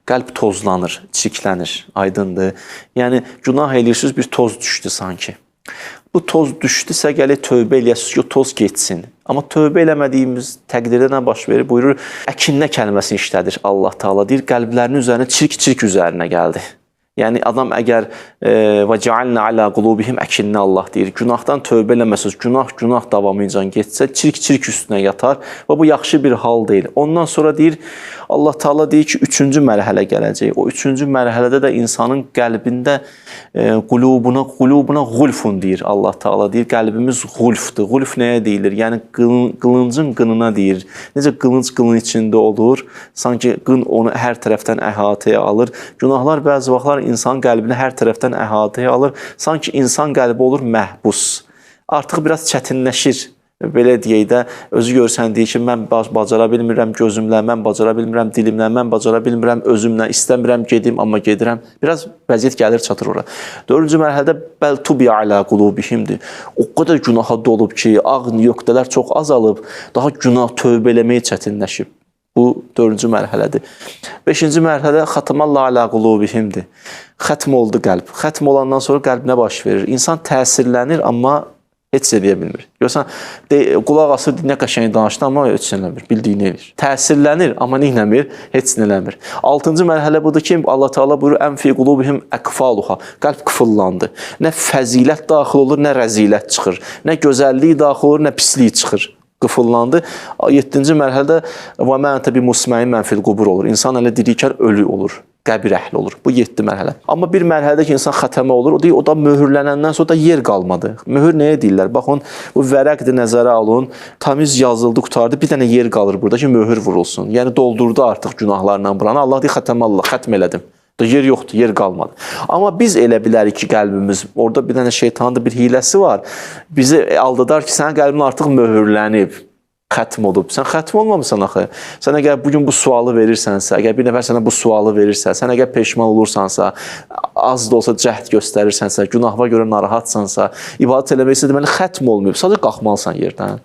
qəlb tozlanır, çirklənir, aydındır. Yəni, günah eləyirsiniz, bir toz düşdü sanki. Bu toz düşdüsə, gələk tövbə eləyəsiniz ki, o toz geçsin. Amma tövbə eləmədiyimiz təqdirdə nə baş verir? Buyurur, əkinnə kəlməsini işlədir Allah Teala. Deyir, qəlblərinin üzərinə çirk üzərinə gəldi. Yəni, adam əgər və cealnə alə qulubihim əkinnə Allah deyir, günahdan tövbə eləməsiniz, günah davamıyla getsə, çirk üstünə yatar və bu yaxşı bir hal deyil. Ondan sonra deyir, Allah Teala deyir ki, 3-cü mərhələ gələcək. O 3-cü mərhələdə də insanın qəlbində qulubuna gulfun deyir Allah Teala. Deyir, qəlbimiz gulfdur. Gulf nəyə deyilir? Yəni, qılıncın qınına deyir. Necə qılınc qılın içində olur? Sanki qın onu hər tərəfdən əhatəyə alır. Günahlar bəzi vaxtlar insan qəlbini hər tərəfdən əhatəyə alır. Sanki insan qəlbi olur məhbus. Artıq biraz çətinləşir. Belə deyək də, özü görsən deyir ki, mən bacara bilmirəm gözümlə, mən bacara bilmirəm dilimlə, mən bacara bilmirəm özümlə, istəmirəm gedim, amma gedirəm. Biraz vəziyyət gəlir, çatır ora. 4-cü mərhələdə bəl tubi alə qulubihimdir. O qədər günaha dolub ki, ağ nöqtələr çox azalıb, daha günah tövbə eləməyə çətinləşib. Bu 4-cü mərhələdir. 5-ci mərhələ xatamallah alə qulubihimdir. Xətm oldu qəlb. Xətm olandan sonra qəlbinə baş verir. İnsan təsirlənir, amma heç edə bilmir. Görsən, qulaq asır, nə qəşəng danışdı, amma heç eləmir, bildiyini eləyir. Təsirlənir, amma nəmir, heç eləmir. 6-cı mərhələ budur ki, Allah Teala buyurur, ən fi qulubihim əkfaluha, qəlb qıfıllandı. Nə fəzilət daxil olur, nə rəzilət çıxır. Nə gözəllik daxil olur, nə pislik çıxır. Qıfıllandı. 7-ci mərhələdə və mən təbi musməyin mənfil qubur olur. İnsan elə dirikən ölü olur. Qəbir əhli olur. Bu 7 mərhələ. Amma bir mərhələdə ki, insan xətəmə olur, o da möhürlənəndən sonra da yer qalmadı. Möhür nəyə deyirlər? Baxın, bu vərəqdir, nəzərə alın, tamiz yazıldı, qutardı, bir dənə yer qalır burada ki, möhür vurulsun. Yəni, doldurdu artıq günahlarla buranı. Allah deyir, xətəmə Allah, xətm elədim. Yer yoxdur, yer qalmadı. Amma biz elə bilərik ki, qəlbimiz, orada bir dənə şeytanın da bir hiləsi var. Bizi aldadar ki, sənin qəlbin artıq möhürlənib. Xətm olub. Sən xətm olmamısan axı. Sən əgər bugün bu sualı verirsənsə, əgər bir nəfər sənə bu sualı verirsə, sən əgər peşman olursansa, az da olsa cəhd göstərirsənsə, günahına görə narahatsansa, ibadət eləməksə deməli xətm olmayıb. Sadəcə qalxmalısan yerdən.